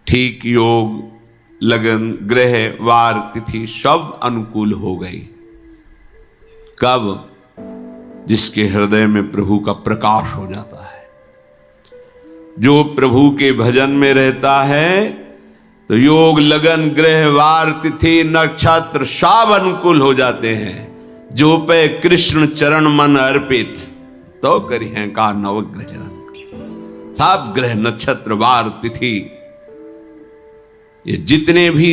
ठीक योग लगन ग्रह वार तिथि सब अनुकूल हो गई। कब? जिसके हृदय में प्रभु का प्रकाश हो जाता है, जो प्रभु के भजन में रहता है, तो योग लगन ग्रह वार तिथि नक्षत्र सब अनुकूल हो जाते हैं। जो पे कृष्ण चरण मन अर्पित, तो करी है का नवग्रह रंग। सब ग्रह नक्षत्र वार तिथि ये जितने भी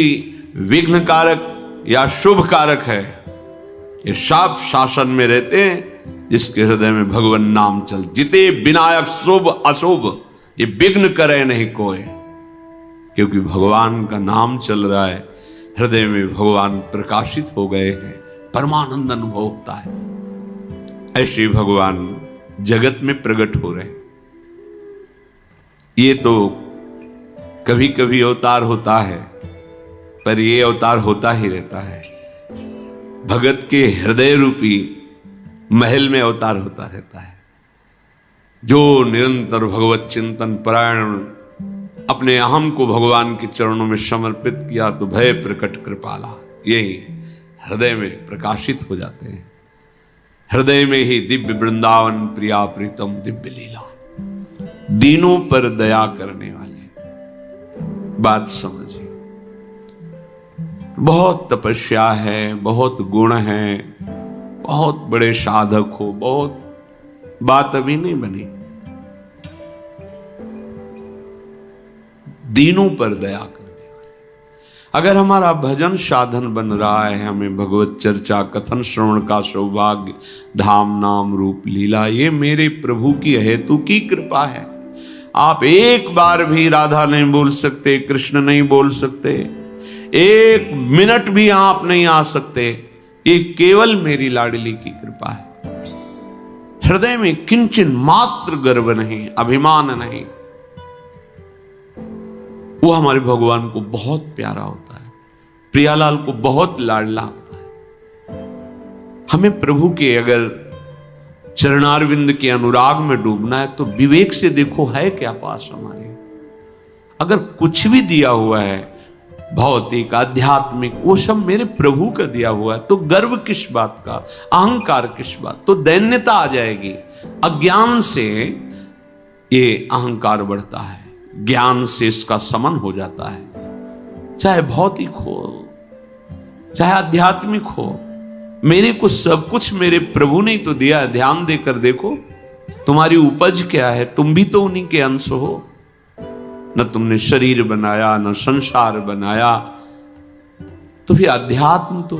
विघ्न कारक या शुभ कारक है, ये सब शासन में रहते हैं। जिसके हृदय में भगवान नाम चल, जिते विनायक शुभ अशुभ ये विघ्न करे नहीं कोई, क्योंकि भगवान का नाम चल रहा है, हृदय में भगवान प्रकाशित हो गए हैं, परमानंद अनुभव होता है। ऐसे भगवान जगत में प्रकट हो रहे हैं। ये तो कभी कभी अवतार होता है, पर ये अवतार होता ही रहता है। भगत के हृदय रूपी महल में अवतार होता रहता है। जो निरंतर भगवत चिंतन परायण अपने अहम को भगवान के चरणों में समर्पित किया, तो भय प्रकट कृपाला यही हृदय में प्रकाशित हो जाते हैं। हृदय में ही दिव्य वृंदावन प्रिया प्रीतम दिव्य लीला, दीनों पर दया करने वाले। बात समझिए, बहुत तपस्या है, बहुत गुण है, बहुत बड़े साधक हो, बहुत बात अभी नहीं बनी। दीनों पर दया करने वाले। अगर हमारा भजन साधन बन रहा है, हमें भगवत चर्चा कथन श्रवण का सौभाग्य, धाम नाम रूप लीला, ये मेरे प्रभु की हेतु की कृपा है। आप एक बार भी राधा नहीं बोल सकते, कृष्ण नहीं बोल सकते, एक मिनट भी आप नहीं आ सकते, ये केवल मेरी लाडली की कृपा है। हृदय में किंचन मात्र गर्व नहीं, अभिमान नहीं, वो हमारे भगवान को बहुत प्यारा होता है, प्रियालाल को बहुत लाडला होता है। हमें प्रभु के अगर चरणारविंद के अनुराग में डूबना है, तो विवेक से देखो है क्या पास हमारे। अगर कुछ भी दिया हुआ है भौतिक आध्यात्मिक, वो सब मेरे प्रभु का दिया हुआ है, तो गर्व किस बात का, अहंकार किस बात, तो दैन्यता आ जाएगी। अज्ञान से ये अहंकार बढ़ता है, ज्ञान से इसका समन हो जाता है। चाहे भौतिक हो चाहे आध्यात्मिक हो, मेरे को सब कुछ मेरे प्रभु ने तो दिया है। ध्यान देकर देखो, तुम्हारी उपज क्या है, तुम भी तो उन्हीं के अंश हो। न तुमने शरीर बनाया, न संसार बनाया, तो फिर अध्यात्म तो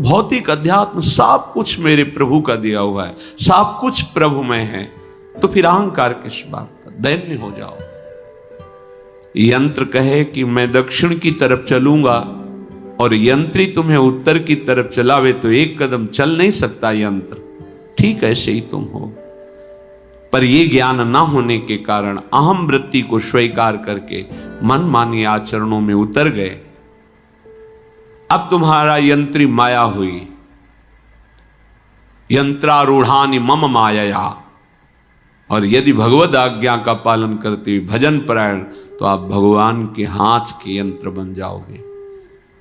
भौतिक अध्यात्म सब कुछ मेरे प्रभु का दिया हुआ है, सब कुछ प्रभु में है, तो फिर अहंकार किस बात का, दैन्य हो जाओ। यंत्र कहे कि मैं दक्षिण की तरफ चलूंगा और यंत्री तुम्हें उत्तर की तरफ चलावे, तो एक कदम चल नहीं सकता यंत्र। ठीक ऐसे ही तुम हो, पर यह ज्ञान ना होने के कारण अहम वृत्ति को स्वीकार करके मनमानी आचरणों में उतर गए। अब तुम्हारा यंत्री माया हुई, यंत्रारूढ़ानि मम माया। और यदि भगवद आज्ञा का पालन करते हुए भजन परायण, तो आप भगवान के हाथ के यंत्र बन जाओगे,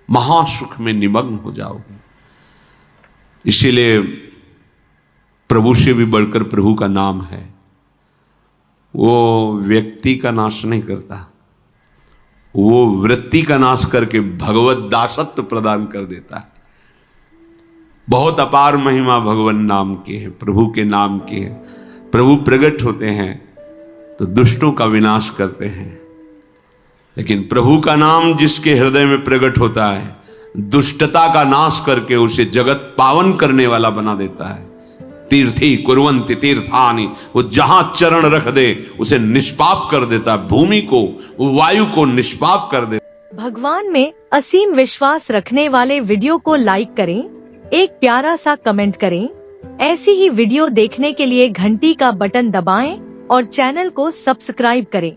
महासुख में निमग्न हो जाओगे। इसीलिए प्रभु से भी बढ़कर प्रभु का नाम है। वो व्यक्ति का नाश नहीं करता, वो वृत्ति का नाश करके भगवत दासत्व प्रदान कर देता है। बहुत अपार महिमा भगवान नाम की है, प्रभु के नाम की है। प्रभु प्रकट होते हैं तो दुष्टों का विनाश करते हैं, लेकिन प्रभु का नाम जिसके हृदय में प्रकट होता है, दुष्टता का नाश करके उसे जगत पावन करने वाला बना देता है। तीर्थी कुर्वन्ति तीर्थानि, वो जहां चरण रख दे उसे निष्पाप कर देता है। भूमि को, वायु को निष्पाप कर देता। भगवान में असीम विश्वास रखने वाले वीडियो को लाइक करें, एक प्यारा सा कमेंट करें। ऐसी ही वीडियो देखने के लिए घंटी का बटन दबाएं और चैनल को सब्सक्राइब करें।